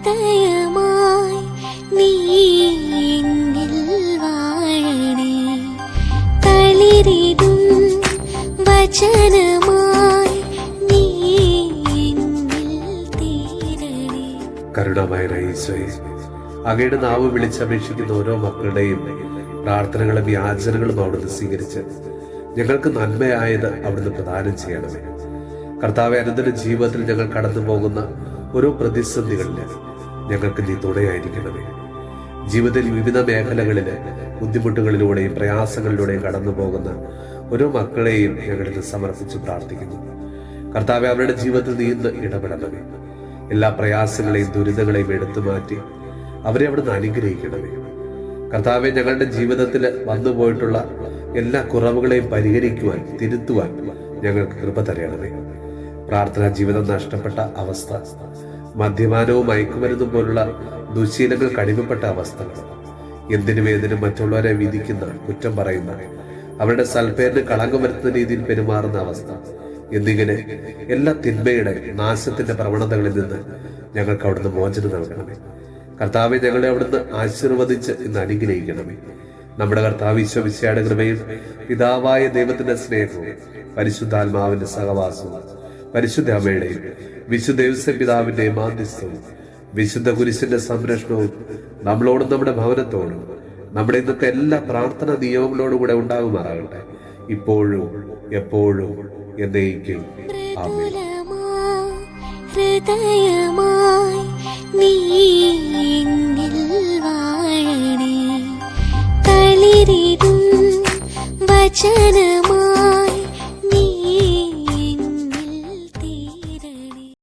ഹൃദയമായി നീ എന്നിൽ വാഴണേ. തളിരിടും വചനമായി നീ എന്നിൽ തീരണേ. കരുണാമയനായ ഈശോയെ, അങ്ങയുടെ നാവ് വിളിച്ചപേക്ഷിക്കുന്ന ഓരോ മക്കളുടെയും പ്രാർത്ഥനകളും യാചനകളും അവിടുന്ന് സ്വീകരിച്ച് ഞങ്ങൾക്ക് നന്മയായത് അവിടുന്ന് പ്രദാനം ചെയ്യണമേ. കർത്താവെ, അനുദിന ജീവിതത്തിൽ ഞങ്ങൾ കടന്നു പോകുന്ന ഓരോ പ്രതിസന്ധികളിൽ ഞങ്ങൾക്ക് നീ തുണയായിരിക്കണമേ. ജീവിതത്തിൽ വിവിധ മേഖലകളിൽ ബുദ്ധിമുട്ടുകളിലൂടെയും പ്രയാസങ്ങളിലൂടെയും കടന്നു പോകുന്ന ഓരോ മക്കളെയും ഞങ്ങളിൽ സമർപ്പിച്ച് പ്രാർത്ഥിക്കുന്നു. കർത്താവെ, അവരുടെ ജീവിതത്തിൽ നീ ഇന്ന് ഇടപെടണമേ. എല്ലാ പ്രയാസങ്ങളെയും ദുരിതങ്ങളെയും എടുത്തു മാറ്റി അവരെ അവിടുന്ന് അനുഗ്രഹിക്കണമേ. കർത്താവെ, ഞങ്ങളുടെ ജീവിതത്തിൽ വന്നുപോയിട്ടുള്ള എല്ലാ കുറവുകളെയും പരിഹരിക്കുവാൻ, തിരുത്തുവാൻ ഞങ്ങൾക്ക് കൃപ തരണമേ. പ്രാർത്ഥനാ ജീവിതം നഷ്ടപ്പെട്ട അവസ്ഥ, മദ്യപാനവും മയക്കുമരുന്നും പോലുള്ള ദുശീലങ്ങൾ കടിമപ്പെട്ട അവസ്ഥകൾ, എന്തിനും ഏതിനും മറ്റുള്ളവരെ വിധിക്കുന്ന, കുറ്റം പറയുന്ന, അവരുടെ സൽപ്പേരിന് കളങ്കം വരുത്തുന്ന രീതിയിൽ പെരുമാറുന്ന അവസ്ഥ എന്നിങ്ങനെ എല്ലാ തിന്മയുടെ നാശത്തിന്റെ പ്രവണതകളിൽ നിന്ന് ഞങ്ങൾക്ക് അവിടുന്ന് മോചനം നൽകണമേ. കർത്താവെ, ഞങ്ങളെ അവിടുന്ന് ആശീർവദിച്ച് ഇന്ന് അനുഗ്രഹിക്കണമേ. നമ്മുടെ കർത്താവ് ഈശോ മിശിഹായുടെ കൃപയും പിതാവായ ദൈവത്തിന്റെ സ്നേഹവും പരിശുദ്ധാത്മാവിന്റെ സഹവാസവും പരിശുദ്ധ അമ്മയുടെയും വിശുദ്ധ ഔസേപ്പ് പിതാവിന്റെയും മാധ്യസ്ഥവും വിശുദ്ധ കുരിശിന്റെ സംരക്ഷണവും നമ്മളോടും നമ്മുടെ ഭവനത്തോടും നമ്മുടെ ഇന്നത്തെ എല്ലാ പ്രാർത്ഥന നിയമങ്ങളോടും കൂടെ ഉണ്ടാകുമാറാകട്ടെ, ഇപ്പോഴും എപ്പോഴും എന്നേക്കും. ആമേൻ. ഹൃദയമായി നീ എന്നിൽ വാഴണേ. തളിരിടും വചനം